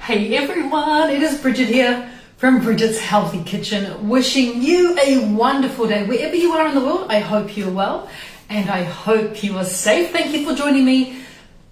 Hey everyone, it is Bridget here from Bridget's Healthy Kitchen, wishing you a wonderful day. Wherever you are in the world, I hope you're well and I hope you are safe. Thank you for joining me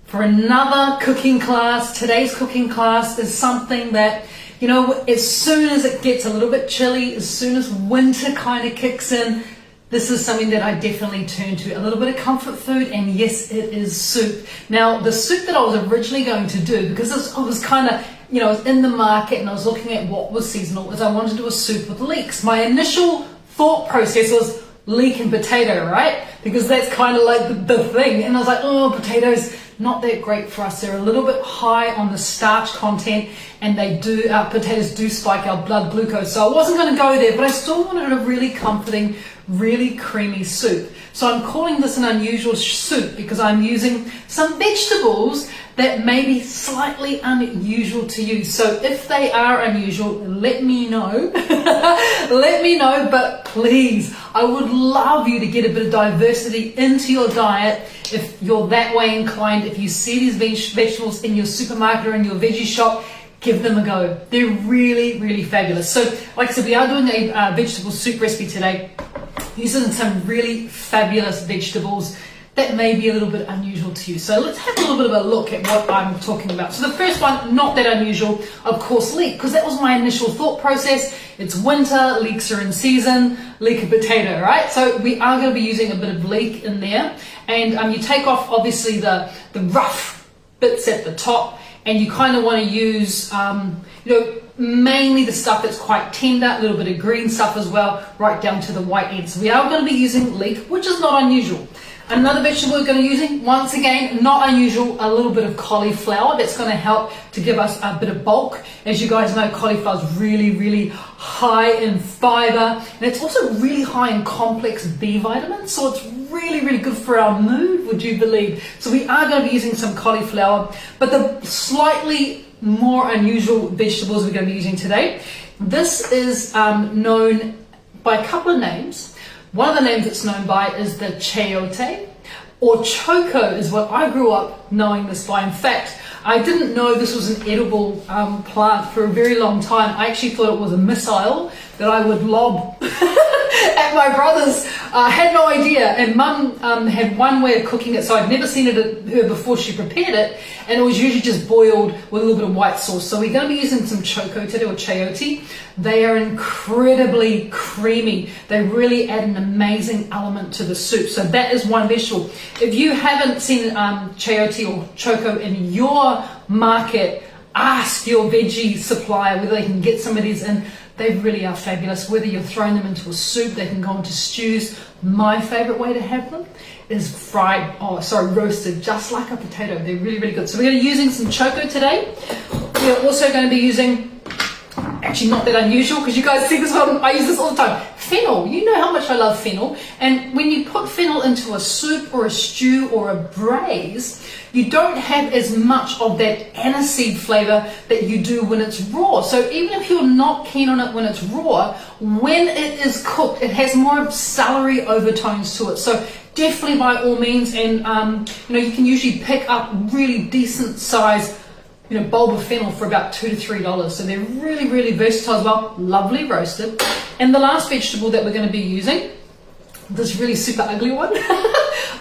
for another cooking class. Today's cooking class is something that, you know, as soon as it gets a little bit chilly, as soon as winter kind of kicks in, this is something that I definitely turn to. A little bit of comfort food, and yes, it is soup. Now, the soup that I was originally going to do, because I was kind of, I was in the market and I was looking at what was seasonal, is I wanted to do a soup with leeks. My initial thought process was leek and potato, right? Because that's kind of like the thing. And I was like, oh, potatoes, not that great for us. They're a little bit high on the starch content, and potatoes do spike our blood glucose. So I wasn't going to go there, but I still wanted a really comforting, really creamy soup. So I'm calling this an unusual soup because I'm using some vegetables that may be slightly unusual to you. So if they are unusual, let me know. Let me know, but please, I would love you to get a bit of diversity into your diet. If you're that way inclined, if you see these vegetables in your supermarket or in your veggie shop, give them a go. They're really, really fabulous. So like I said, we are doing a vegetable soup recipe today, using some really fabulous vegetables that may be a little bit unusual to you. So let's have a little bit of a look at what I'm talking about. So the first one, not that unusual, of course, leek, because that was my initial thought process. It's winter, leeks are in season, leek and potato, right? So we are going to be using a bit of leek in there. And you take off, obviously, the rough bits at the top, and you kind of want to use, mainly the stuff that's quite tender, a little bit of green stuff as well, right down to the white ends. So we are going to be using leek, which is not unusual. Another vegetable we're going to be using, once again, not unusual, a little bit of cauliflower. That's going to help to give us a bit of bulk. As you guys know, cauliflower is really, really high in fiber, and it's also really high in complex B vitamins. So it's really, really good for our mood, would you believe? So we are going to be using some cauliflower, but the slightly more unusual vegetables we're going to be using today. This is known by a couple of names. One of the names it's known by is the chayote, or choco is what I grew up knowing this by. In fact, I didn't know this was an edible plant for a very long time. I actually thought it was a missile that I would lob at my brothers. I had no idea, and Mum had one way of cooking it, so I'd never seen it at her before she prepared it, and it was usually just boiled with a little bit of white sauce. So we're going to be using some choco today, or chayote. They are incredibly creamy. They really add an amazing element to the soup. So that is one vegetable. If you haven't seen chayote or choco in your market, ask your veggie supplier whether they can get some of these in. They really are fabulous. Whether you're throwing them into a soup, they can go into stews. My favorite way to have them is roasted, just like a potato. They're really, really good. So we're going to be using some choco today. We're also going to be using, actually not that unusual, because you guys see this one, I use this all the time, fennel. You know how much I love fennel. And when you put fennel into a soup or a stew or a braise, you don't have as much of that aniseed flavor that you do when it's raw. So even if you're not keen on it when it's raw, when it is cooked, it has more celery overtones to it. So definitely by all means, and you can usually pick up really decent size bulb of fennel for about $2 to $3. So they're really, really versatile as well. Lovely roasted. And the last vegetable that we're going to be using, this really super ugly one.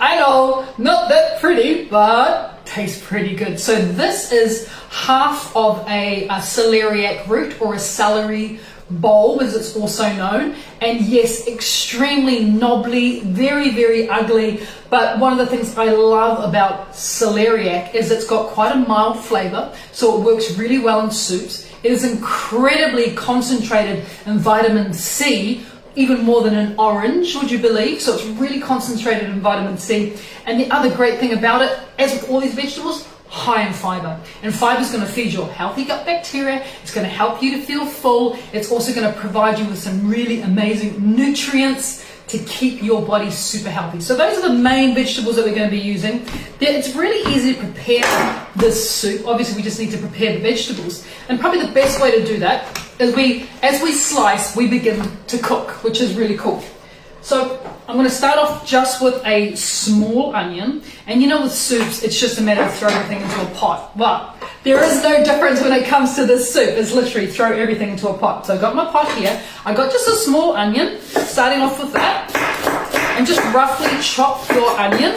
I know, not that pretty, but tastes pretty good. So this is half of a celeriac root, or a celery bulb as it's also known. And yes, extremely knobbly, very, very ugly. But one of the things I love about celeriac is it's got quite a mild flavor, so it works really well in soups. It is incredibly concentrated in vitamin C, even more than an orange, would you believe? So it's really concentrated in vitamin C. And the other great thing about it, as with all these vegetables, high in fiber. And fiber is going to feed your healthy gut bacteria. It's going to help you to feel full. It's also going to provide you with some really amazing nutrients to keep your body super healthy. So those are the main vegetables that we're going to be using. It's really easy to prepare this soup. Obviously, we just need to prepare the vegetables. And probably the best way to do that is as we slice, we begin to cook, which is really cool. So I'm going to start off just with a small onion. And you know, with soups, it's just a matter of throwing everything into a pot. Well, there is no difference when it comes to this soup. It's literally throw everything into a pot. So I got my pot here. I got just a small onion, starting off with that. And just roughly chop your onion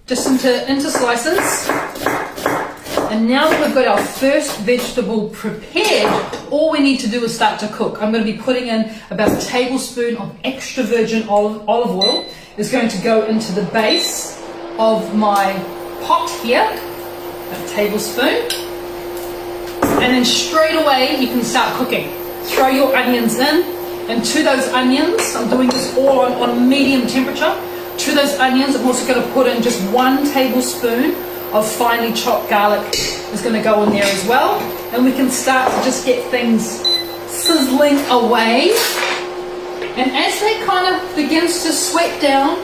just into slices. And now that we've got our first vegetable prepared, all we need to do is start to cook. I'm going to be putting in about a tablespoon of extra virgin olive oil. Is going to go into the base of my pot here, a tablespoon. And then straight away you can start cooking. Throw your onions in, and to those onions, I'm doing this all on medium temperature. To those onions, I'm also going to put in just 1 tablespoon of finely chopped garlic is going to go in there as well. And we can start to just get things sizzling away. And as that kind of begins to sweat down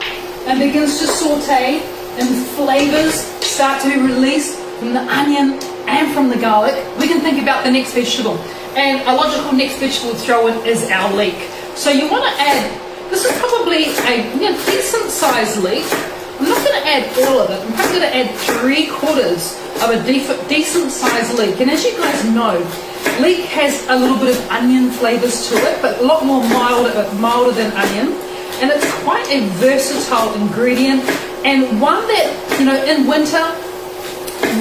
and begins to saute and flavors start to be released from the onion and from the garlic, we can think about the next vegetable. And a logical next vegetable to throw in is our leek. So you want to add, this is probably a decent sized leek. I'm not going to add all of it. I'm probably going to add 3/4 of a decent sized leek. And as you guys know, leek has a little bit of onion flavors to it, but a lot more milder than onion. And it's quite a versatile ingredient, and one that, you know, in winter,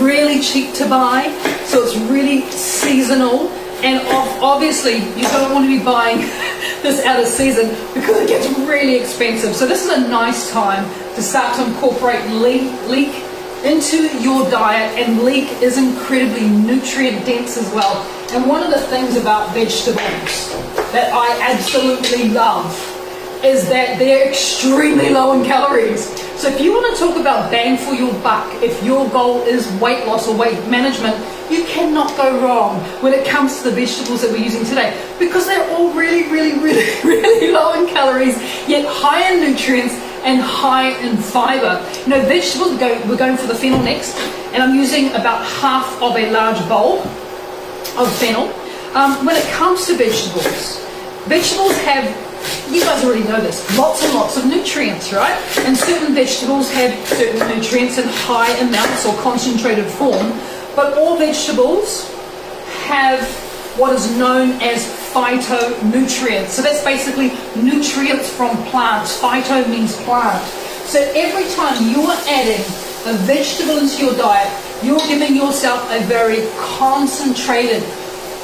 really cheap to buy. So it's really seasonal. And obviously, you don't want to be buying this out of season because it gets really expensive. So this is a nice time to start to incorporate leek into your diet. And leek is incredibly nutrient dense as well. And one of the things about vegetables that I absolutely love is that they're extremely low in calories. So if you want to talk about bang for your buck, if your goal is weight loss or weight management, you cannot go wrong when it comes to the vegetables that we're using today, because they're all really low in calories, yet high in nutrients and high in fiber. You know, vegetables, we're going for the fennel next, and I'm using about half of a large bowl of fennel. When it comes to vegetables have, you guys already know this, lots and lots of nutrients, right? And certain vegetables have certain nutrients in high amounts or concentrated form, but all vegetables have what is known as phytonutrients. So that's basically nutrients from plants. Phyto means plant. So every time you are adding a vegetable into your diet, you're giving yourself a very concentrated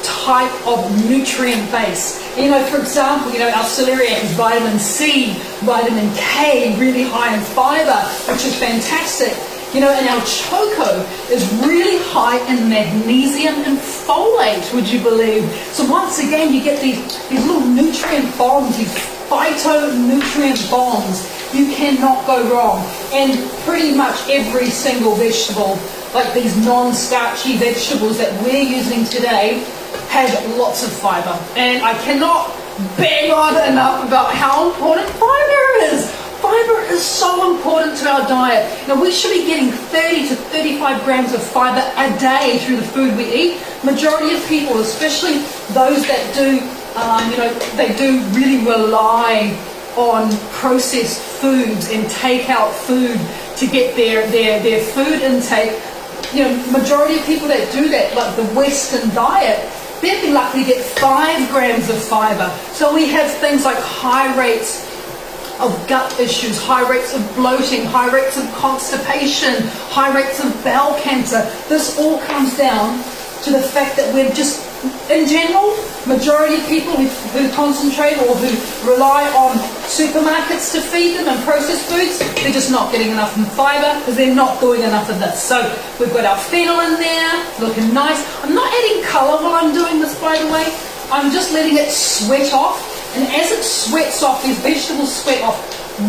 type of nutrient base. You know, for example, you know, our celeriac is vitamin C, vitamin K, really high in fiber, which is fantastic. You know, and our choco is really high in magnesium and folate, would you believe? So once again, you get these little nutrient bombs, these phytonutrient bombs. You cannot go wrong. And pretty much every single vegetable, like these non-starchy vegetables that we're using today, have lots of fiber. And I cannot bang on enough about how important fiber is. Fiber is so important to our diet. Now, we should be getting 30 to 35 grams of fiber a day through the food we eat. Majority of people, especially those that do, they do really rely on processed foods and takeout food to get their food intake. You know, majority of people that do that, like the Western diet, they'd be lucky to get 5 grams of fiber. So we have things like high rates of gut issues, high rates of bloating, high rates of constipation, high rates of bowel cancer. This all comes down to the fact that we're just, in general, majority of people who concentrate or who rely on supermarkets to feed them and processed foods, they're just not getting enough fiber because they're not doing enough of this. So we've got our fennel in there, looking nice. I'm not adding colour while I'm doing this, by the way. I'm just letting it sweat off. And as it sweats off, these vegetables sweat off,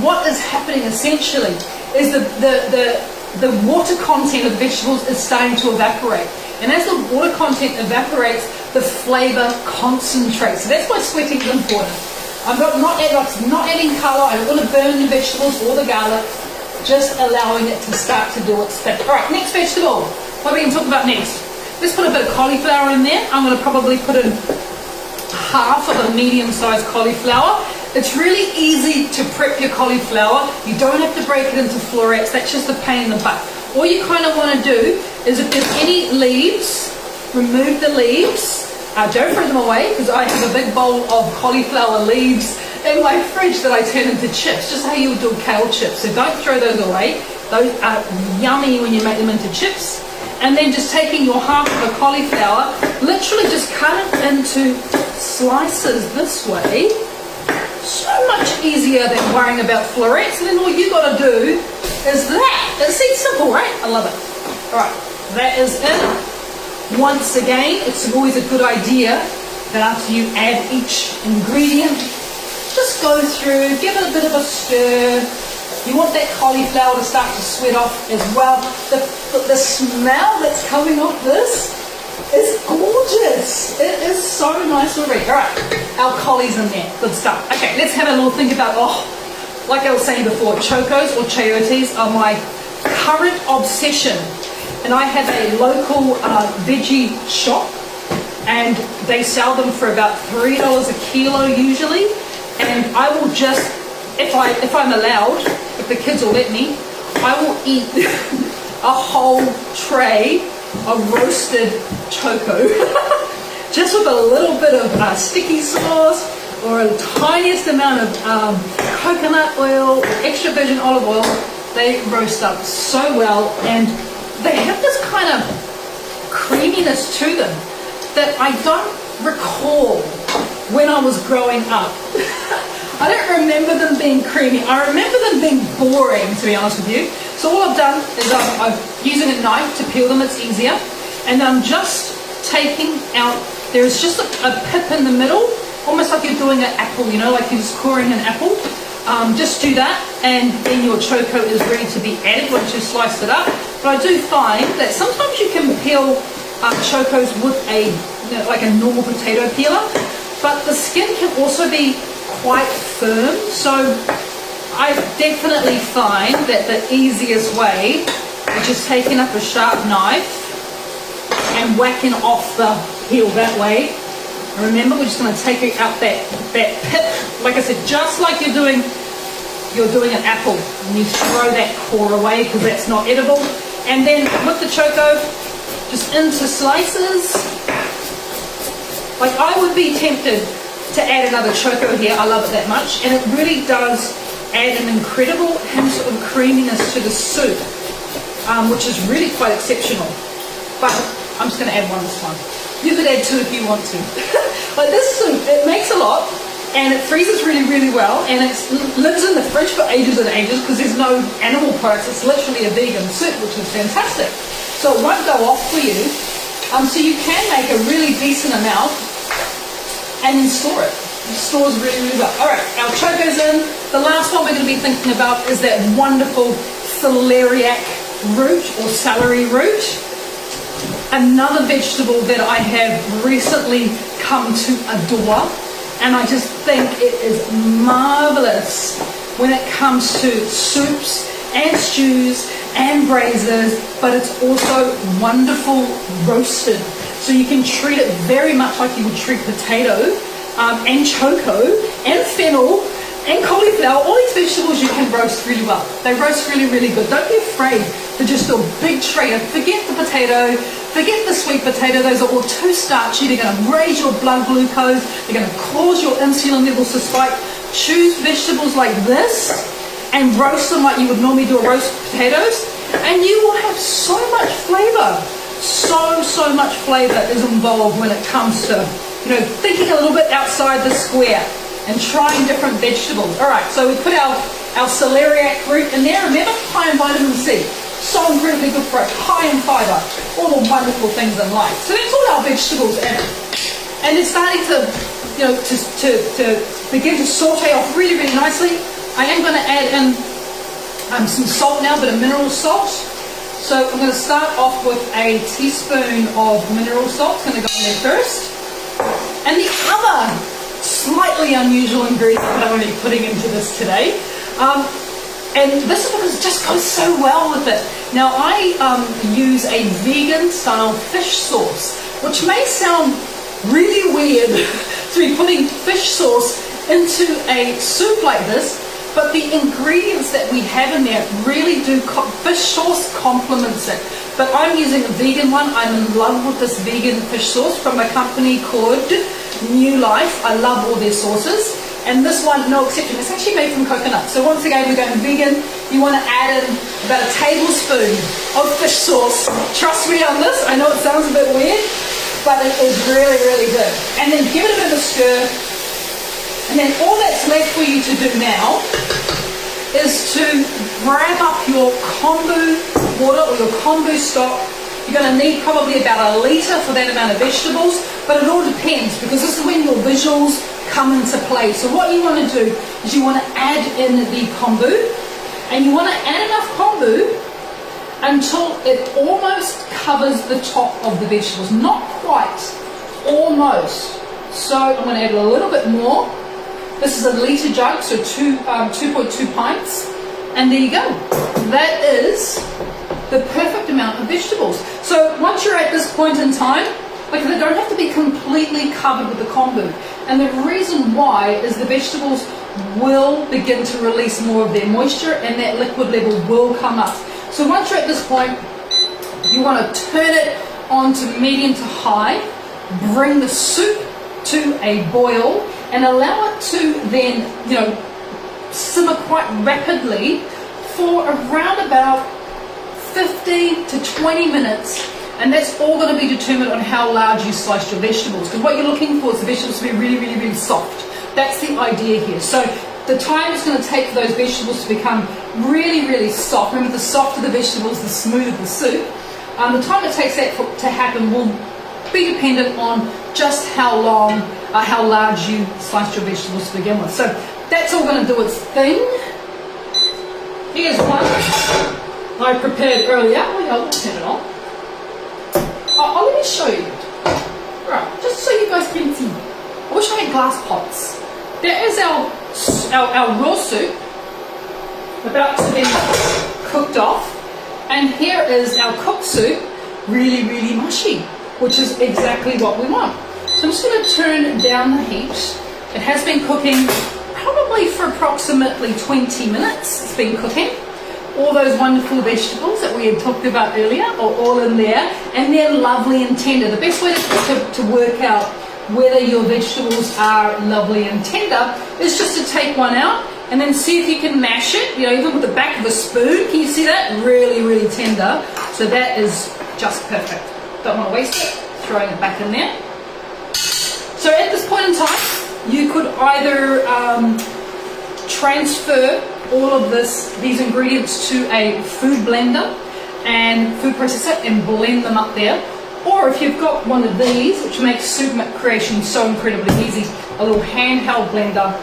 what is happening essentially is the water content of the vegetables is starting to evaporate. And as the water content evaporates, the flavour concentrates. So that's why sweating is important. I'm not adding colour. I don't want to burn the vegetables or the garlic. Just allowing it to start to do its thing. All right, next vegetable. What are we going to talk about next? Let's put a bit of cauliflower in there. I'm going to probably put in half of a medium-sized cauliflower. It's really easy to prep your cauliflower. You don't have to break it into florets. That's just a pain in the butt. All you kind of want to do is, if there's any leaves, remove the leaves. Don't throw them away, because I have a big bowl of cauliflower leaves in my fridge that I turn into chips, just how you would do kale chips. So don't throw those away. Those are yummy when you make them into chips. And then just taking your half of a cauliflower, literally just cut it into slices this way. So much easier than worrying about florets. And then all you got to do is that. It seems simple, right? I love it. All right, that is it. Once again, it's always a good idea that after you add each ingredient, just go through, give it a bit of a stir. You want that cauliflower to start to sweat off as well. The smell that's coming off this is gorgeous. It is so nice already. All right, our collies in there. Good stuff. Okay, let's have a little think about, like I was saying before, chocos or chayotes are my current obsession. And I have a local veggie shop, and they sell them for about $3 a kilo usually. And I will just, if I'm allowed, if the kids will let me, I will eat a whole tray of roasted choco, just with a little bit of sticky sauce or a tiniest amount of coconut oil, extra virgin olive oil. They roast up so well, and they have this kind of creaminess to them that I don't recall when I was growing up. I don't remember them being creamy. I remember them being boring, to be honest with you. So all I've done is I'm using a knife to peel them. It's easier. And I'm just taking out, there's just a pip in the middle, almost like you're doing an apple, you know, like you're just coring an apple. Just do that, and then your choco is ready to be added once you've sliced it up. But I do find that sometimes you can peel chocos with like a normal potato peeler, but the skin can also be quite firm. So I definitely find that the easiest way is just taking up a sharp knife and whacking off the peel that way. And remember, we're just going to take out that pip, like I said, just like you're doing an apple, and you throw that core away because that's not edible. And then with the choco, just into slices. Like, I would be tempted to add another choco here. I love it that much, and it really does add an incredible hint of creaminess to the soup, which is really quite exceptional. But I'm just going to add one this time. You could add two if you want to. But this soup, it makes a lot, and it freezes really, really well, and it lives in the fridge for ages and ages because there's no animal products. It's literally a vegan soup, which is fantastic. So it won't go off for you. So you can make a really decent amount and then store it. It stores really, really well. All right, our choco's in. The last one we're going to be thinking about is that wonderful celeriac root or celery root. Another vegetable that I have recently come to adore, and I just think it is marvelous when it comes to soups and stews and braises, but it's also wonderful roasted. So you can treat it very much like you would treat potato and choco and fennel and cauliflower. All these vegetables you can roast really well. They roast really, really good. Don't be afraid to just do a big tray. Forget the potato, forget the sweet potato. Those are all too starchy. They're going to raise your blood glucose. They're going to cause your insulin levels to spike. Choose vegetables like this and roast them like you would normally do a roast potatoes, and you will have so much flavor. So much flavor is involved when it comes to, thinking a little bit outside the square and trying different vegetables. All right, so we put our celeriac root in there. Remember, high in vitamin C. So incredibly good for it. High in fiber. All the wonderful things in life. So that's all our vegetables in it. And it's starting to, to begin to saute off really, really nicely. I am going to add in some salt now, but a mineral salt. So I'm going to start off with a teaspoon of mineral salt. It's going to go in there first. And the other slightly unusual ingredient that I'm going to be putting into this today, and this is because it just goes so well with it. Now I use a vegan style fish sauce, which may sound really weird to be putting fish sauce into a soup like this, but the ingredients that we have in there really do, fish sauce complements it. But I'm using a vegan one. I'm in love with this vegan fish sauce from a company called New Life. I love all their sauces. And this one, no exception, it's actually made from coconut. So once again, we're going vegan. You want to add in about a tablespoon of fish sauce. Trust me on this. I know it sounds a bit weird, but it is really, really good. And then give it a bit of a stir. And then all that's left for you to do now is to grab up your kombu water or your kombu stock. You're going to need probably about 1 litre for that amount of vegetables, but it all depends because this is when your visuals come into play. So what you want to do is you want to add in the kombu, and you want to add enough kombu until it almost covers the top of the vegetables. Not quite, almost. So I'm going to add a little bit more. This is a litre jug, so 2.2 pints. And there you go. That is the perfect amount of vegetables. So once you're at this point in time, like they don't have to be completely covered with the kombu. And the reason why is the vegetables will begin to release more of their moisture and that liquid level will come up. So once you're at this point, you want to turn it on to medium to high, bring the soup to a boil and allow it to then, simmer quite rapidly for around about 15 to 20 minutes. And that's all going to be determined on how large you sliced your vegetables. Because what you're looking for is the vegetables to be really, really, really soft. That's the idea here. So the time it's going to take for those vegetables to become really, really soft. Remember, the softer the vegetables, the smoother the soup. The time it takes that to happen will be dependent on just how large you sliced your vegetables to begin with. So that's all going to do its thing. Here's one I prepared earlier. I'll turn it on. Oh, let me show you. Right, just so you guys can see. I wish I had glass pots. There is our raw soup about to be cooked off. And here is our cooked soup, really, really mushy, which is exactly what we want. So I'm just going to turn down the heat. It has been cooking probably for approximately 20 minutes. It's been cooking. All those wonderful vegetables that we had talked about earlier are all in there, and they're lovely and tender. The best way to work out whether your vegetables are lovely and tender is just to take one out and then see if you can mash it, even with the back of a spoon. Can you see that? Really, really tender. So that is just perfect. Don't want to waste it. Throwing it back in there. So at this point in time, you could either transfer all of these ingredients to a food blender and food processor and blend them up there. Or if you've got one of these, which makes soup creation so incredibly easy, a little handheld blender,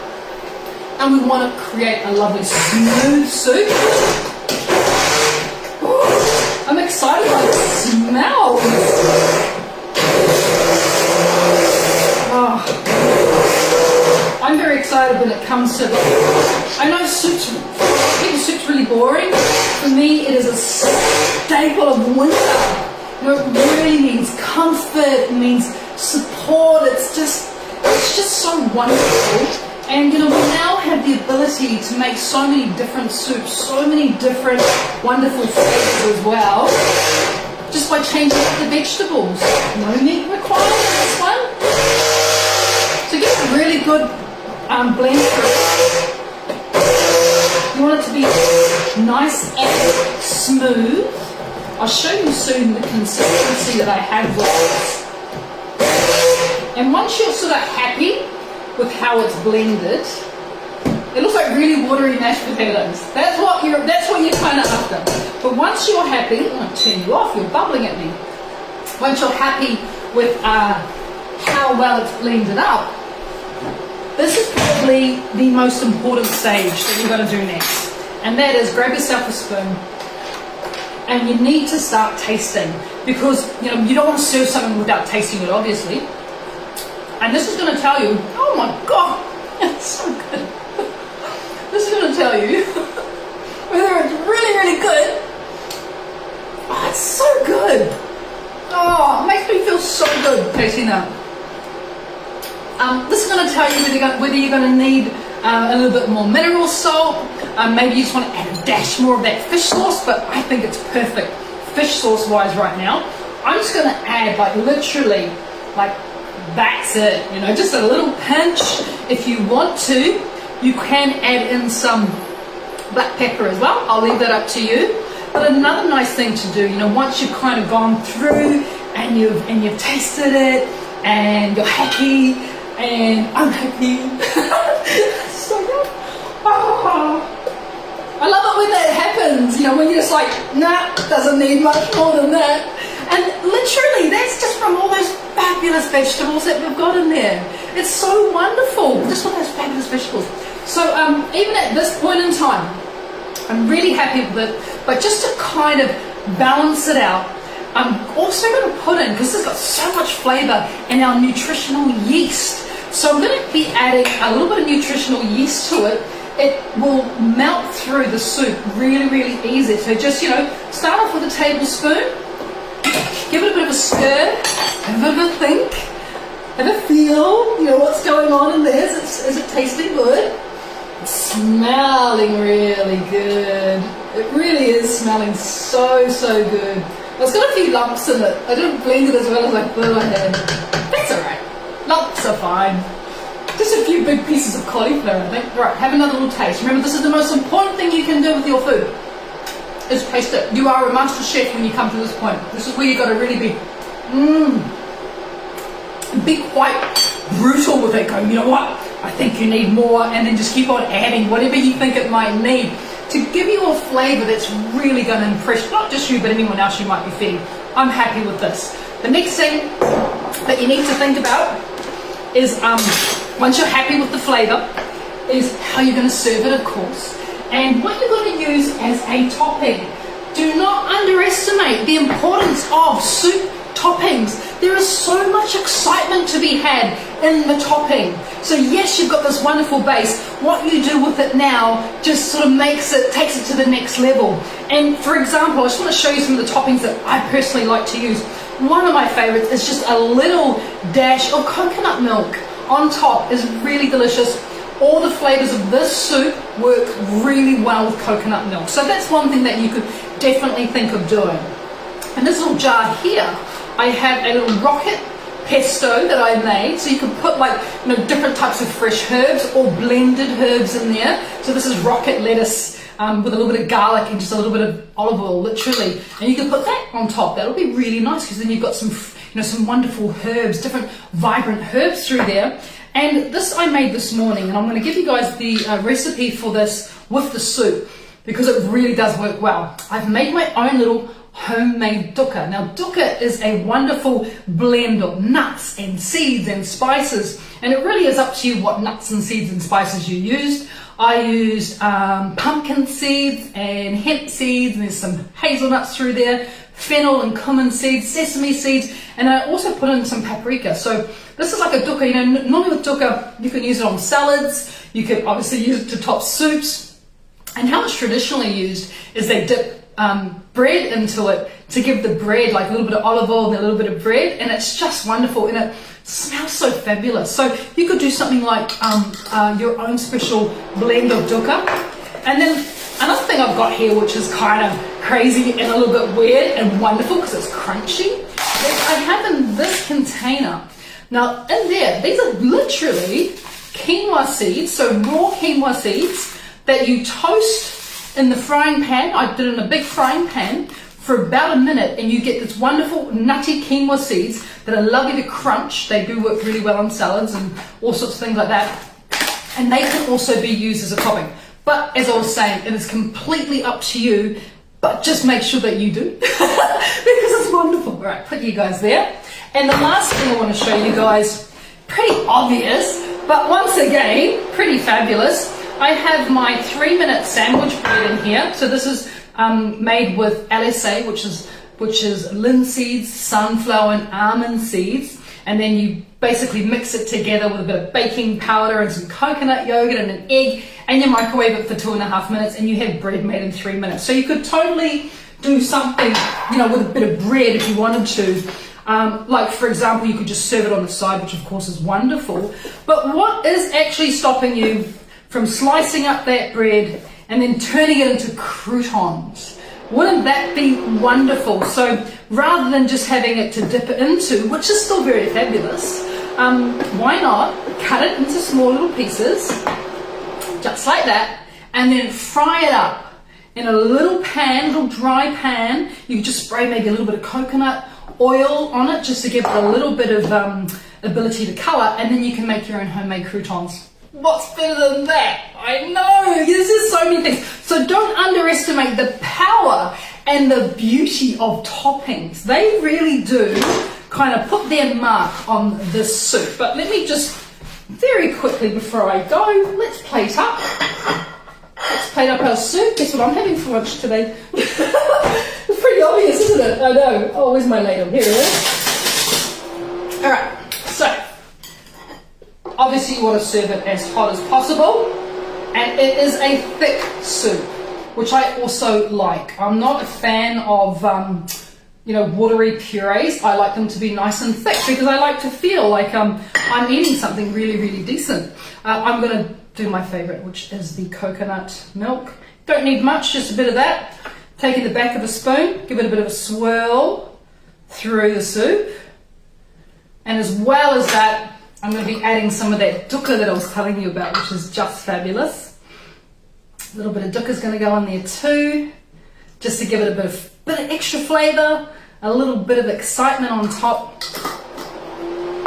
and we want to create a lovely smooth soup. Ooh, I'm excited by the smell. Oh. I'm very excited when it comes to I know soup's really boring. For me, it is a staple of winter. It really means comfort, it means support. It's just so wonderful. And we now have the ability to make so many different soups, so many different wonderful flavors as well, just by changing up the vegetables. No meat required in this one. So get a really good blend through. You want it to be nice and smooth. I'll show you soon the consistency that I have with this. And once you're sort of happy with how it's blended, it looks like really watery mashed potatoes. That's what you're kind of after. But once you're happy, I'm going to turn you off. You're bubbling at me. Once you're happy with how well it's blended up, this is probably the most important stage that you're going to do next. And that is grab yourself a spoon and you need to start tasting, because you don't want to serve something without tasting it, obviously. And this is going to tell you, oh my god, it's so good. This is going to tell you whether it's really, really good. Oh, it's so good. Oh, it makes me feel so good tasting that. This is going to tell you whether you're going to need a little bit more mineral salt. Maybe you just want to add a dash more of that fish sauce, but I think it's perfect fish sauce wise right now. I'm just going to add like literally like that's it, you know, just a little pinch. If you want to, you can add in some black pepper as well. I'll leave that up to you. But another nice thing to do, you know, once you've kind of gone through and you've tasted it and you're happy and I'm happy. So good. Oh. I love it when that happens, you know, when you're just like, nah, doesn't need much more than that. And literally, that's just from all those fabulous vegetables that we've got in there. It's so wonderful, just all those fabulous vegetables. So even at this point in time, I'm really happy with it, but just to kind of balance it out, I'm also going to put in, because it's got so much flavour, in our nutritional yeast. So I'm going to be adding a little bit of nutritional yeast to it. It will melt through the soup really, really easy. So just, you know, start off with a tablespoon, give it a bit of a stir, have a bit of a think, have a feel, you know, what's going on in there. Is it tasting good? It's smelling really good. It really is smelling so, so good. It's got a few lumps in it. I didn't blend it as well as I thought I had. That's alright. Lumps are fine. Just a few big pieces of cauliflower, I think. Right, have another little taste. Remember, this is the most important thing you can do with your food, is taste it. You are a master chef when you come to this point. This is where you've got to really be quite brutal with it, going, you know what, I think you need more, and then just keep on adding whatever you think it might need to give you a flavour that's really going to impress not just you, but anyone else you might be feeding. I'm happy with this. The next thing that you need to think about is, once you're happy with the flavour, is how you're going to serve it, of course, and what you're going to use as a topping. Do not underestimate the importance of soup toppings. There is so much excitement to be had in the topping. So yes, you've got this wonderful base. What you do with it now just sort of takes it to the next level. And for example, I just want to show you some of the toppings that I personally like to use. One of my favorites is just a little dash of coconut milk on top. Is really delicious. All the flavors of this soup work really well with coconut milk. So that's one thing that you could definitely think of doing. In this little jar here, I have a little rocket pesto that I made. So you can put like, you know, different types of fresh herbs or blended herbs in there. So this is rocket lettuce with a little bit of garlic and just a little bit of olive oil, literally. And you can put that on top. That'll be really nice, because then you've got some, you know, some wonderful herbs, different vibrant herbs through there. And this I made this morning, and I'm going to give you guys the recipe for this with the soup, because it really does work well. I've made my own little homemade dukkha. Now, dukkha is a wonderful blend of nuts and seeds and spices, and it really is up to you what nuts and seeds and spices you used. I used pumpkin seeds and hemp seeds, and there's some hazelnuts through there, fennel and cumin seeds, sesame seeds, and I also put in some paprika. So this is like a dukkha. You know, normally with dukkha, you can use it on salads, you can obviously use it to top soups, and how it's traditionally used is they dip bread into it to give the bread like a little bit of olive oil and a little bit of bread, and it's just wonderful, and it smells so fabulous. So you could do something like your own special blend of dukkha. And then another thing I've got here, which is kind of crazy and a little bit weird and wonderful because it's crunchy, is I have in this container. Now in there, these are literally quinoa seeds, so raw quinoa seeds that you toast in the frying pan. I did it in a big frying pan for about a minute, and you get this wonderful nutty quinoa seeds that are lovely to crunch. They do work really well on salads and all sorts of things like that. And they can also be used as a topping. But as I was saying, it is completely up to you, but just make sure that you do because it's wonderful. All right, put you guys there. And the last thing I want to show you guys, pretty obvious, but once again, pretty fabulous. I have my 3-minute sandwich bread in here. So this is made with LSA, which is linseeds, sunflower and almond seeds, and then you basically mix it together with a bit of baking powder and some coconut yogurt and an egg, and you microwave it for 2.5 minutes, and you have bread made in 3 minutes. So you could totally do something, you know, with a bit of bread if you wanted to. Like for example, you could just serve it on the side, which of course is wonderful. But what is actually stopping you from slicing up that bread and then turning it into croutons? Wouldn't that be wonderful? So rather than just having it to dip it into, which is still very fabulous, why not cut it into small little pieces, just like that, and then fry it up in a little pan, little dry pan. You just spray maybe a little bit of coconut oil on it just to give it a little bit of ability to colour, and then you can make your own homemade croutons. What's better than that? I know, there's just so many things. So don't underestimate the power and the beauty of toppings. They really do kind of put their mark on this soup. But let me just very quickly before I go, let's plate up. Let's plate up our soup. Guess what I'm having for lunch today? It's pretty obvious, isn't it? I know. Oh, where's my ladle? Here it is. All right, so obviously you want to serve it as hot as possible, and it is a thick soup, which I also like. I'm not a fan of watery purees. I like them to be nice and thick because I like to feel like I'm eating something really, really decent. I'm going to do my favorite, which is the coconut milk. Don't need much, just a bit of that. Take in the back of a spoon, give it a bit of a swirl through the soup, and as well as that, I'm going to be adding some of that dukkha that I was telling you about, which is just fabulous. A little bit of dukkha is going to go in there too, just to give it a bit of extra flavour, a little bit of excitement on top.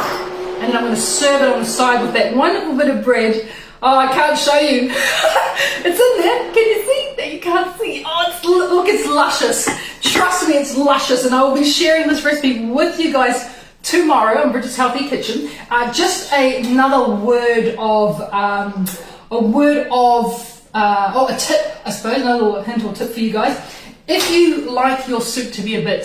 And then I'm going to serve it on the side with that wonderful bit of bread. Oh, I can't show you. It's in there. Can you see? There, you can't see. Oh, look, it's luscious. Trust me, it's luscious. And I will be sharing this recipe with you guys tomorrow on Bridget's Healthy Kitchen. Just another word of a tip, I suppose, another little hint or tip for you guys. If you like your soup to be a bit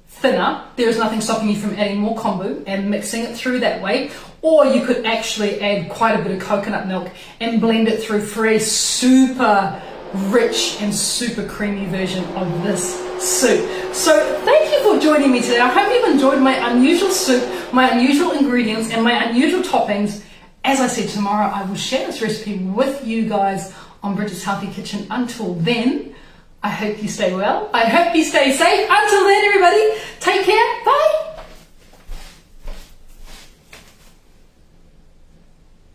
thinner, there is nothing stopping you from adding more kombu and mixing it through that way. Or you could actually add quite a bit of coconut milk and blend it through for a super rich and super creamy version of this soup. So thank you for joining me today. I hope you've enjoyed my unusual soup, my unusual ingredients, and my unusual toppings. As I said, tomorrow I will share this recipe with you guys on Bridget's Healthy Kitchen. Until then, I hope you stay well. I hope you stay safe. Until then, everybody, take care. Bye.